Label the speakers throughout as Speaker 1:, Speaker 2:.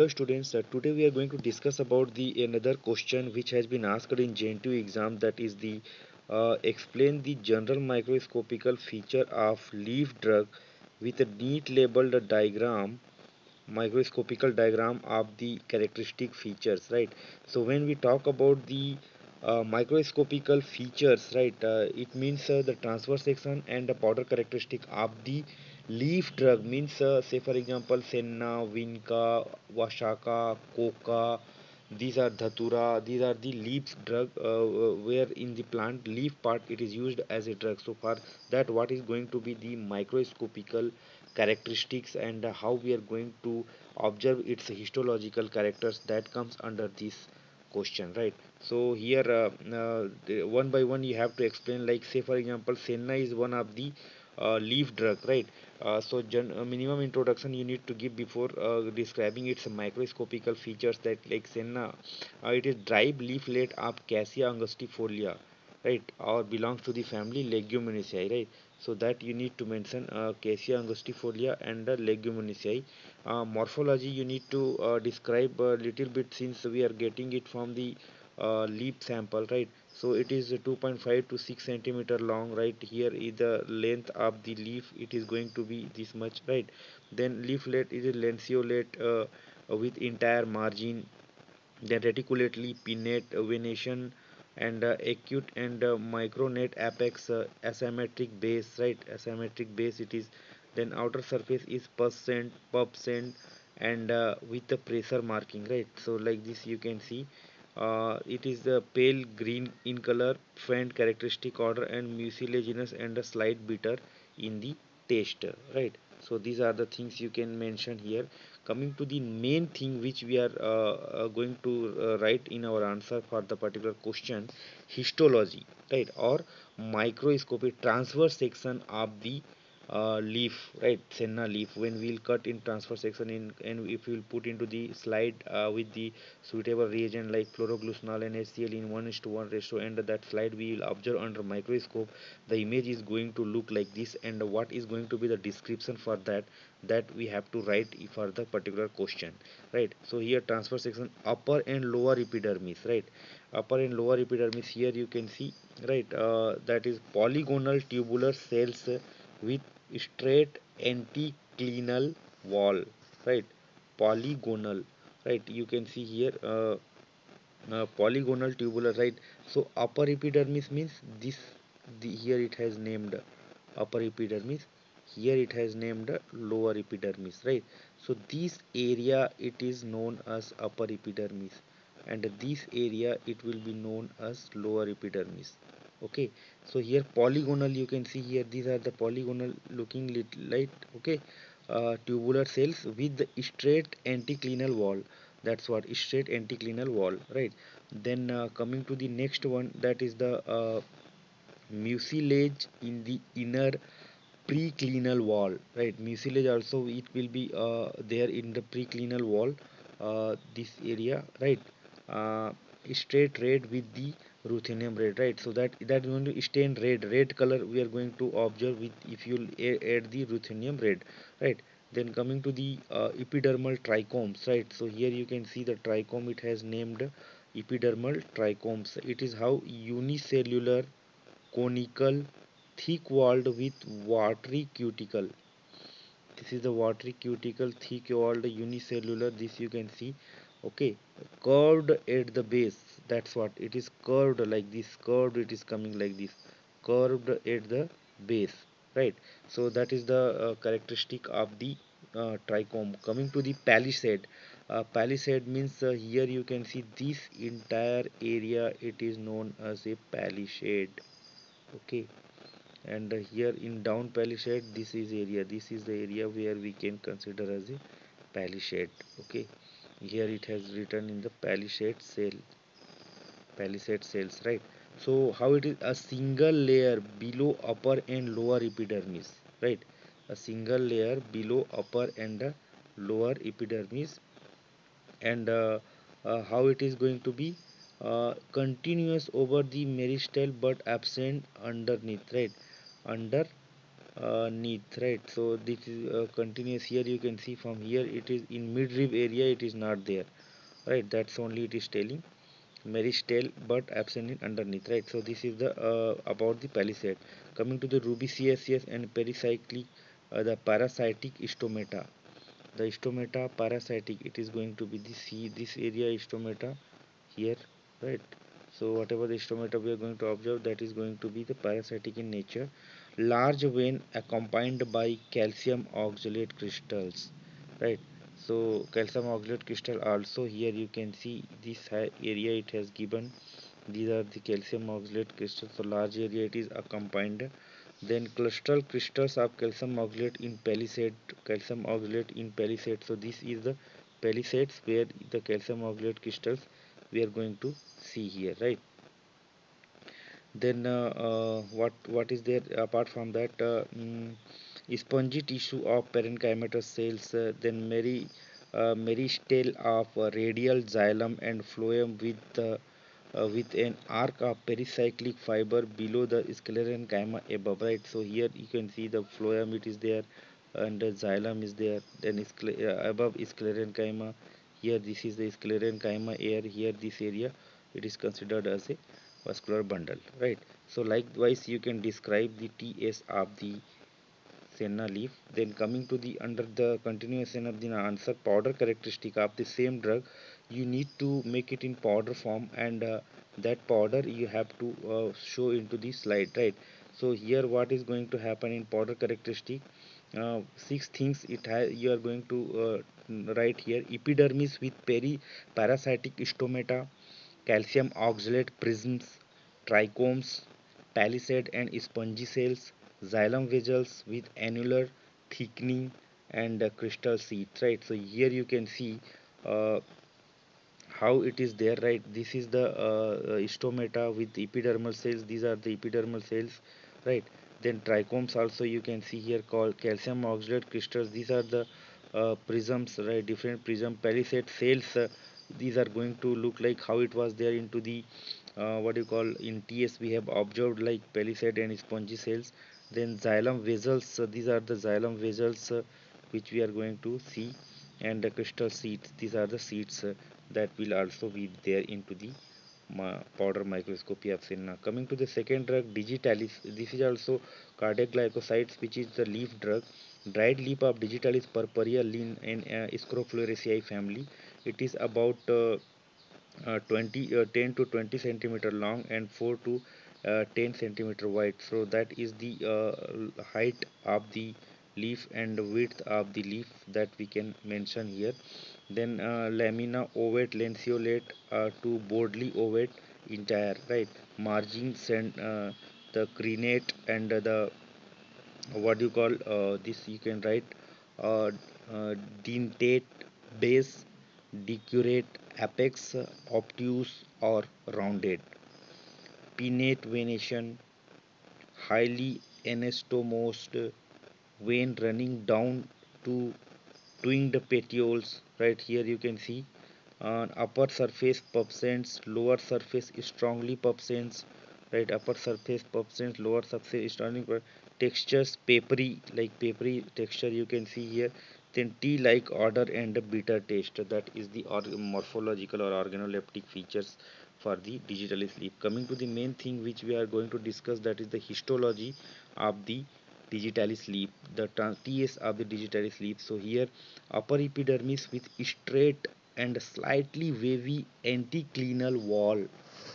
Speaker 1: Hello students, today we are going to discuss about the another question which has been asked in JNTU exam, that is the explain the general microscopical feature of leaf drug with a neat labeled diagram, microscopical diagram of the characteristic features, right? So when we talk about the microscopical features, right, it means the transverse section and the powder characteristic of the leaf drug, means say for example senna, vinca, vashaka, coca. These are dhatura, these are the leaf drug, where in the plant leaf part it is used as a drug. So for that, what is going to be the microscopical characteristics and how we are going to observe its histological characters, that comes under this question, right? So here one by one you have to explain, like say for example senna is one of the leaf drug, right? Minimum introduction you need to give before describing its microscopical features, that like senna, it is dry leaflet of Cassia angustifolia, right, or belongs to the family Leguminosae, right? So that you need to mention Cassia angustifolia and Leguminosae. Morphology you need to describe a little bit, since we are getting it from the leaf sample, right? So it is 2.5 to 6 centimeter long, right? Here is the length of the leaf, it is going to be this much, right? Then leaflet is a lanceolate with entire margin, then reticulately pinnate venation, and acute and micronate apex, asymmetric base, right? Asymmetric base it is. Then outer surface is pubescent and with the pressure marking, right? So like this you can see, it is the pale green in color, faint characteristic order, and mucilaginous and a slight bitter in the taste, right? So these are the things you can mention here. Coming to the main thing which we are going to write in our answer for the particular question, histology, right, or microscopy transverse section of the leaf, right? Senna leaf, when we'll cut in transfer section in, and if we'll put into the slide with the suitable reagent like fluoroglucinol and HCl in 1:1 ratio, and that slide we will observe under microscope, the image is going to look like this. And what is going to be the description for that, that we have to write for the particular question, right? So here transfer section, upper and lower epidermis, right? Upper and lower epidermis, here you can see, right, that is polygonal tubular cells with straight anticlinal wall, right? Polygonal, right? You can see here polygonal tubular, right? So upper epidermis means this, here it has named upper epidermis, here it has named lower epidermis, right? So this area it is known as upper epidermis, and this area it will be known as lower epidermis. Okay, so here polygonal, you can see here, these are the polygonal looking light, okay, tubular cells with the straight anticlinal wall. That's what straight anticlinal wall, right? Then coming to the next one, that is the mucilage in the inner preclinal wall, right? Mucilage also it will be there in the preclinal wall, this area, right? uh, Straight red with the ruthenium red, right? So that is going to stain red color we are going to observe with, if you add the ruthenium red, right? Then coming to the epidermal trichomes, right? So here you can see the trichome, it has named epidermal trichomes. It is how unicellular, conical, thick walled with watery cuticle. This is the watery cuticle, thick walled, unicellular, this you can see. Okay, curved at the base, that's what it is, curved like this, curved, it is coming like this, curved at the base, right? So that is the characteristic of the trichome. Coming to the palisade, palisade means here you can see this entire area, it is known as a palisade. Okay, and here in down palisade, this is area, this is the area where we can consider as a palisade. Okay, here it has written in the palisade cell, palisade cells, right? So how it is, a single layer below upper and lower epidermis, right? A single layer below upper and lower epidermis. And how it is going to be, continuous over the meristel but absent underneath, right? Under neath, right? So this is continuous. Here you can see from here it is in midrib area, it is not there, right? That's only it is telling Meristel but absent in underneath, right? So this is the about the palisade. Coming to the rubicaceous and pericyclic, the parasitic stomata. The stomata parasitic, it is going to be this area stomata here, right? So whatever the stomata we are going to observe, that is going to be the parasitic in nature. Large vein accompanied by calcium oxalate crystals, right? So calcium oxalate crystal also, here you can see this area it has given, these are the calcium oxalate crystals. So large area it is accompanied. Then clustral crystals of calcium oxalate in palisade, calcium oxalate in palisade. So this is the palisades where the calcium oxalate crystals we are going to see here, right? Then what is there apart from that? Spongy tissue of parenchymatous cells, then meristele of radial xylem and phloem with an arc of pericyclic fiber below the sclerenchyma above, right? So here you can see the phloem it is there and the xylem is there, then above sclerenchyma, here this is the sclerenchyma air, here this area it is considered as a vascular bundle, right? So likewise you can describe the TS of the senna leaf. Then coming to the under the continuation of the answer, powder characteristic of the same drug, you need to make it in powder form, and that powder you have to show into the slide, right? So here what is going to happen in powder characteristic, six things it has you are going to write here: epidermis with parasitic stomata, calcium oxalate prisms, trichomes, palisade and spongy cells, xylem vessels with annular thickening, and crystal seeds, right? So here you can see uh, how it is there, right? This is the stomata with epidermal cells, these are the epidermal cells, right? Then trichomes also you can see here called calcium oxalate crystals, these are the prisms, right? Different prism palisade cells, these are going to look like how it was there into the what you call in TS we have observed like palisade and spongy cells. Then xylem vessels, these are the xylem vessels which we are going to see, and the crystal seeds, these are the seeds that will also be there into the powder microscopy of Senna. Coming to the second drug, digitalis, this is also cardiac glycosides, which is the leaf drug. Dried leaf of digitalis purpurea lean in Scrofloracea family. It is about 10 to 20 centimeter long and 4 to 10 centimeter wide. So that is the height of the leaf and width of the leaf that we can mention here. Then lamina ovate lanceolate to broadly ovate entire, right? Margins and the crenate and the what do you call this you can write uh, dentate base, decurate apex, obtuse or rounded, pinnate venation, highly anastomosed vein running down to twinged petioles, right? Here you can see upper surface pubescent, lower surface strongly pubescent, right? Upper surface pubescent, lower surface strongly textures papery, like papery texture you can see here. Then tea like odor and a bitter taste, that is the morphological or organoleptic features for the digital sleep. Coming to the main thing which we are going to discuss, that is the histology of the digital sleep, the TS of the digital sleep. So here upper epidermis with straight and slightly wavy anticlinal wall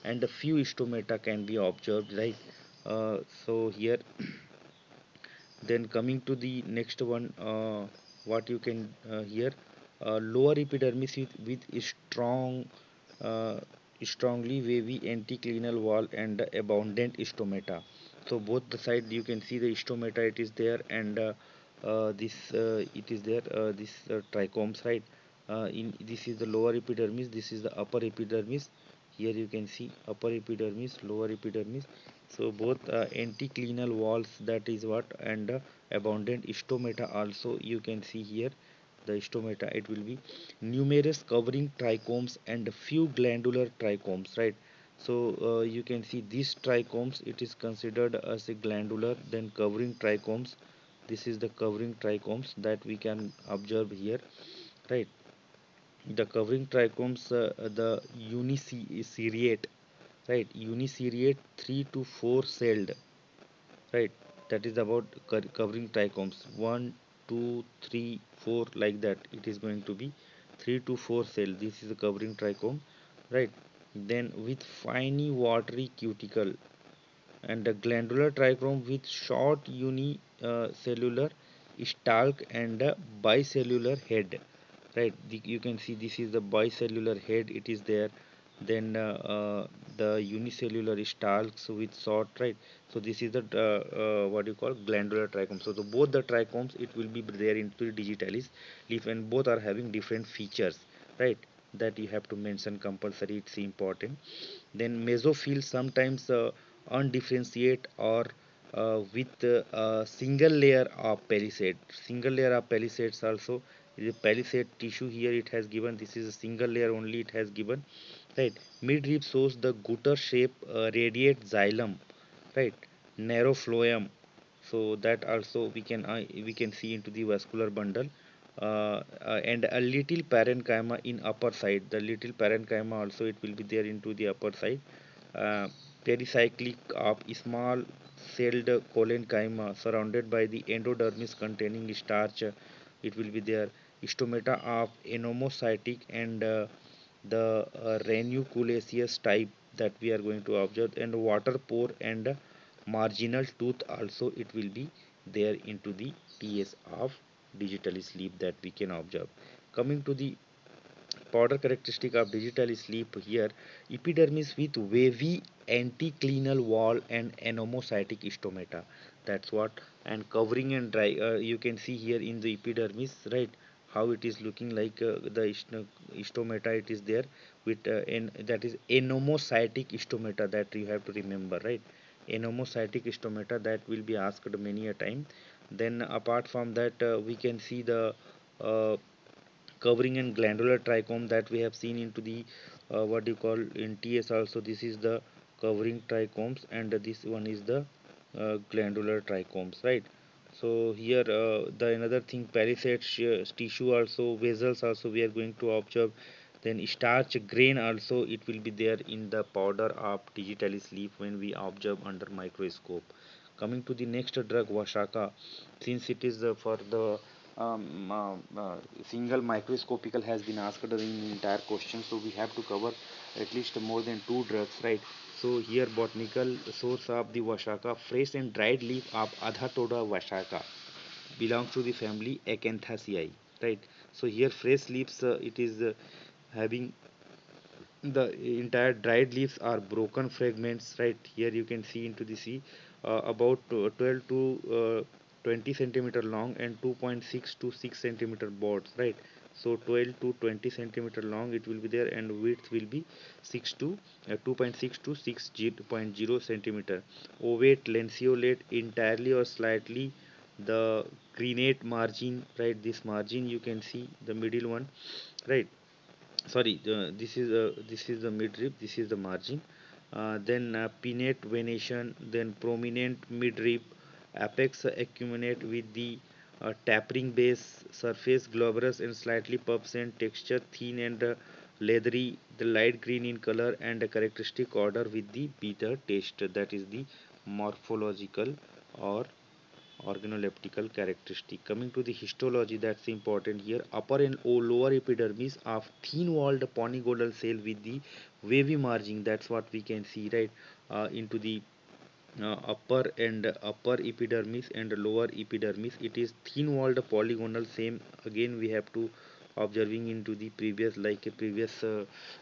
Speaker 1: and a few stomata can be observed, right? So here then coming to the next one, what you can hear, lower epidermis with strong, uh, strongly wavy anticlinal wall and abundant stomata. So both the side you can see the stomata it is there, and this it is there. This trichomes, right? In this is the lower epidermis. This is the upper epidermis. Here you can see upper epidermis, lower epidermis. So both anticlinal walls, that is what, and abundant stomata also you can see here. The stomata it will be numerous covering trichomes and few glandular trichomes, right? So you can see these trichomes, it is considered as a glandular. Then covering trichomes, this is the covering trichomes that we can observe here, right? The covering trichomes, the uniseriate, right? Uniseriate 3 to 4 celled, right? That is about covering trichomes. 1, 2, 3, 4, like that. It is going to be 3 to 4 cell. This is a covering trichome, right? Then with finely watery cuticle, and the glandular trichome with short unicellular stalk and a bicellular head, right? You can see this is the bicellular head, it is there. Then the unicellular stalks with short, right? So this is the what you call glandular trichome. So the both the trichomes, it will be there into the digitalis leaf, and both are having different features, right? That you have to mention compulsory, it's important. Then mesophyll sometimes undifferentiate or with a single layer of palisade. Single layer of palisades also is a palisade tissue. Here it has given, this is a single layer only it has given, right? Midrib shows the gutter shape, radiate xylem, right? Narrow phloem. So that also we can see into the vascular bundle, and a little parenchyma in upper side. The little parenchyma also it will be there into the upper side. uh, Pericyclic of small celled collenchyma surrounded by the endodermis containing starch. It will be there. Stomata of anomocytic and the ranunculaceous type that we are going to observe, and water pore and marginal tooth also it will be there into the TS of digital sleep that we can observe. Coming to the powder characteristic of digital sleep here, epidermis with wavy anticlinal wall and anomocytic stomata. That's what. And covering and dry. You can see here in the epidermis, right? How it is looking like, the stomata it is there with that is anomocytic stomata that you have to remember, right? Anomocytic stomata that will be asked many a time. Then apart from that, we can see the uh, covering and glandular trichome that we have seen into the what you call in TS also. This is the covering trichomes, and this one is the glandular trichomes, right? So here the another thing, palisade tissue also, vessels also we are going to observe. Then starch grain also it will be there in the powder of digital sleep when we observe under microscope. Coming to the next drug, Vashaka, since it is for the single microscopical has been asked in the entire question, so we have to cover at least more than two drugs, right? So here botanical source of the Vashaka, fresh and dried leaf of Adhatoda Vashaka, belongs to the family Acanthaceae, right? So here fresh leaves, it is having the entire dried leaves are broken fragments, right? Here you can see into the sea, about 12 to 20 centimeter long and 2.6 to 6 centimeter broad, right? So 12 to 20 centimeter long it will be there, and width will be 6 to 2.6 to 6.0 centimeter. Ovate lanceolate entirely or slightly the crenate margin, right? This margin you can see the middle one, right? Sorry, this is the midrib, this is the margin. Then pinnate venation, then prominent midrib, apex acuminate with the tapering base, surface glabrous and slightly pubescent, texture thin and leathery, the light green in color, and a characteristic odor with the bitter taste. That is the morphological or organoleptical characteristic. Coming to the histology, that's important here. Upper and lower epidermis of thin-walled polygonal cell with the wavy margin. That's what we can see, right? Into the upper epidermis and lower epidermis. It is thin-walled polygonal. Same again. We have to observing into the previous, like a previous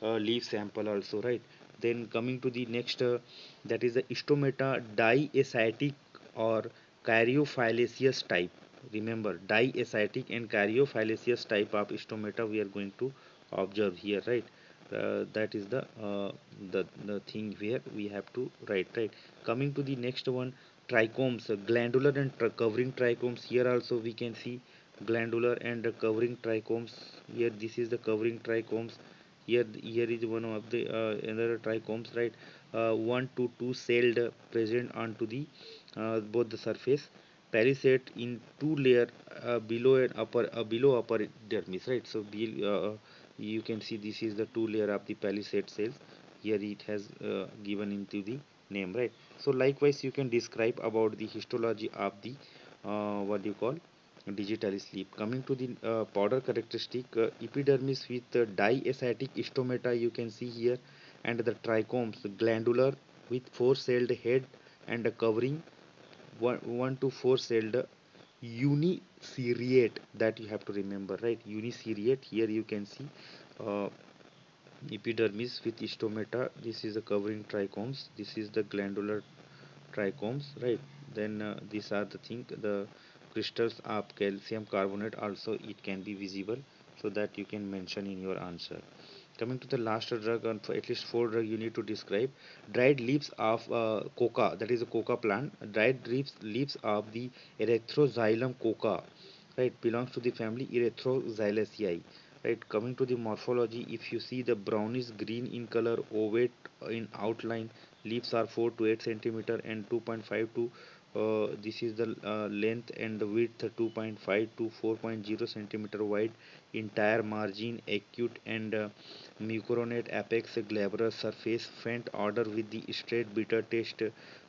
Speaker 1: leaf sample also, right? Then coming to the next, that is the stomata diastatic or caryophyllaceous type. Remember, diastatic and caryophyllaceous type of stomata we are going to observe here, right? That is the thing where we have to write, right? Coming to the next one, trichomes, glandular and covering trichomes. Here also we can see glandular and covering trichomes. Here this is the covering trichomes. Here is one of the another trichomes, right? One to two celled present onto the both the surface. Palisade in two layer, below and upper, below upper dermis, right? So you can see this is the two layer of the palisade cells. Here it has given into the name, right? So likewise you can describe about the histology of the what do you call digital sleep. Coming to the powder characteristic, epidermis with diastatic stomata you can see here, and the trichomes glandular with four celled head and a covering, one to four celled uniseriate, that you have to remember, right? Uniseriate. Here you can see uh, epidermis with stomata. This is the covering trichomes, this is the glandular trichomes, right? Then these are the thing, the crystals of calcium carbonate also it can be visible, so that you can mention in your answer. Coming to the last drug, and for at least four drug you need to describe. Dried leaves of coca, that is a coca plant. Dried leaves of the erythroxylum coca, right, belongs to the family Erythroxylaceae, right. Coming to the morphology, if you see the brownish green in color, ovate in outline, leaves are 4 to 8 centimeter and 2.5 to this is the length, and the width 2.5 to 4.0 centimeter wide. Entire margin acute and mucoronate, apex glabrous, surface faint odor with the straight bitter taste,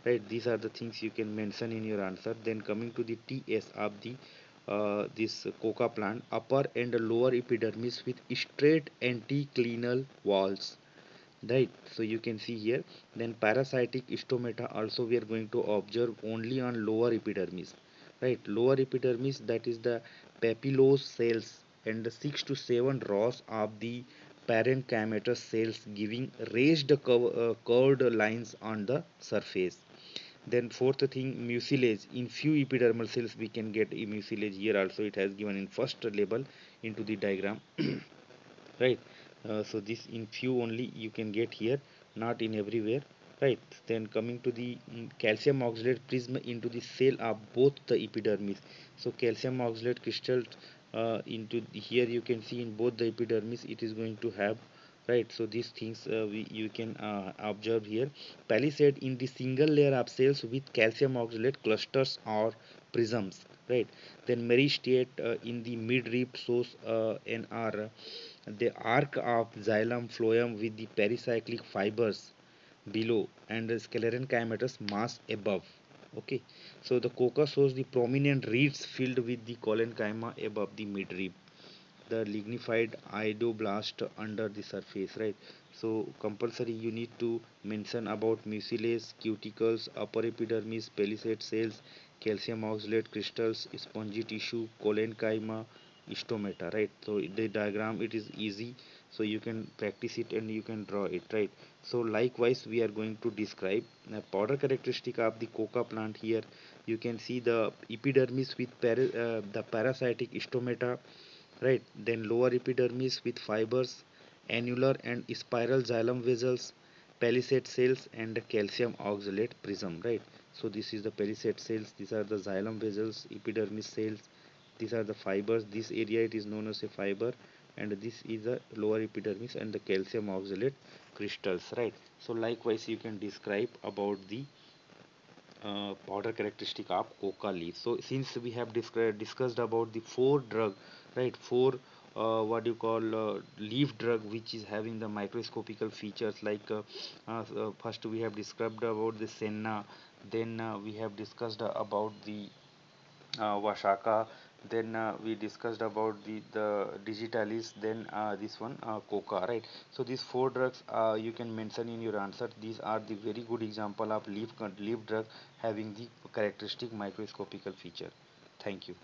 Speaker 1: right. These are the things you can mention in your answer. Then coming to the TS of the this coca plant, upper and lower epidermis with straight anticlinal walls, right. So you can see here. Then parasitic stomata also we are going to observe only on lower epidermis, right. Lower epidermis, that is the papillose cells, and the 6 to 7 rows of the parenchymatous cells giving raised curved lines on the surface. Then fourth thing, mucilage. In few epidermal cells we can get mucilage. Here also it has given in first label into the diagram, right. So this in few only you can get here, not in everywhere, right. Then coming to the calcium oxalate prism into the cell of both the epidermis. So calcium oxalate crystal into here you can see in both the epidermis it is going to have, right. So these things you can observe here. Palisade in the single layer of cells with calcium oxalate clusters or prisms, right. Then meristete in the mid-rib shows NR, the arc of xylem phloem with the pericyclic fibers below and the sclerenchymatous mass above. Okay, so the coca shows the prominent reeds filled with the collenchyma above the midrib, the lignified iodoblast under the surface, right. So compulsory you need to mention about mucilage, cuticles, upper epidermis, palisade cells, calcium oxalate crystals, spongy tissue, collenchyma, stomata, right. So the diagram it is easy, so you can practice it and you can draw it, right. So likewise we are going to describe the powder characteristic of the coca plant. Here you can see the epidermis with the parasitic stomata, right. Then lower epidermis with fibers, annular and spiral xylem vessels, palisade cells and the calcium oxalate prism, right. So this is the palisade cells, these are the xylem vessels, epidermis cells, these are the fibers, this area it is known as a fiber, and this is the lower epidermis and the calcium oxalate crystals, right. So likewise you can describe about the powder characteristic of coca leaf. So since we have discussed about the four drug, right, four what you call leaf drug which is having the microscopical features, like first we have described about the senna, then we have discussed about the Vashaka, then we discussed about the digitalis, then this one coca, right. So these four drugs you can mention in your answer. These are the very good example of leaf drug having the characteristic microscopical feature. Thank you.